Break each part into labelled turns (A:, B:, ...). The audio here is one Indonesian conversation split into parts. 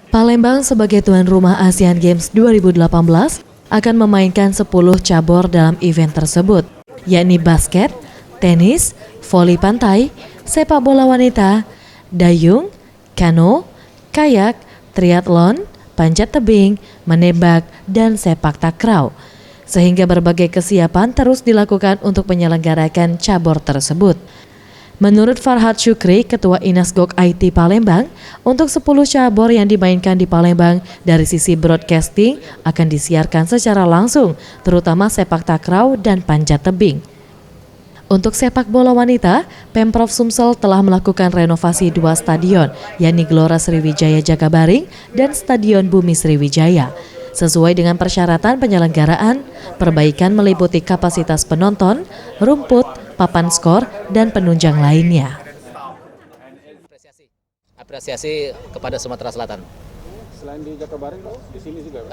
A: Palembang sebagai tuan rumah Asian Games 2018 akan memainkan 10 cabur dalam event tersebut, yakni basket, tenis, voli pantai, sepak bola wanita, dayung, kano, kayak, triathlon, panjat tebing, menembak, dan sepak takraw. Sehingga berbagai kesiapan terus dilakukan untuk menyelenggarakan cabur tersebut. Menurut Farhad Syukri, Ketua Inasgok IT Palembang, untuk 10 cabur yang dimainkan di Palembang dari sisi broadcasting akan disiarkan secara langsung, terutama sepak takraw dan panjat tebing. Untuk sepak bola wanita, Pemprov Sumsel telah melakukan renovasi 2 stadion, yakni Gelora Sriwijaya Jakabaring dan Stadion Bumi Sriwijaya. Sesuai dengan persyaratan penyelenggaraan, perbaikan meliputi kapasitas penonton, rumput, papan skor, dan penunjang lainnya.
B: Apresiasi kepada Sumatera Selatan.
C: Selain di Jakabaring, di sini juga?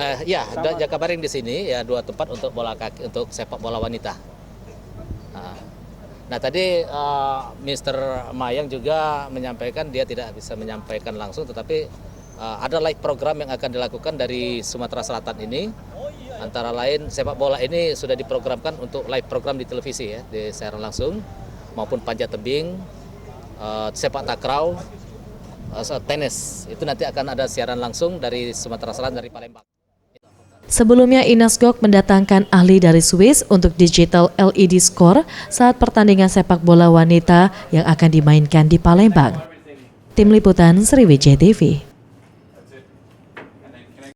B: Jakabaring di sini ya 2 tempat untuk bola kaki untuk sepak bola wanita. Nah tadi Mr. Mayang juga menyampaikan dia tidak bisa menyampaikan langsung, tetapi ada live program yang akan dilakukan dari Sumatera Selatan ini. Antara lain sepak bola ini sudah diprogramkan untuk live program di televisi ya, di siaran langsung, maupun panjat tebing, sepak takraw, tenis. Itu nanti akan ada siaran langsung dari Sumatera Selatan, dari Palembang.
A: Sebelumnya Inasgok mendatangkan ahli dari Swiss untuk digital LED score saat pertandingan sepak bola wanita yang akan dimainkan di Palembang. Tim Liputan Sriwijaya TV.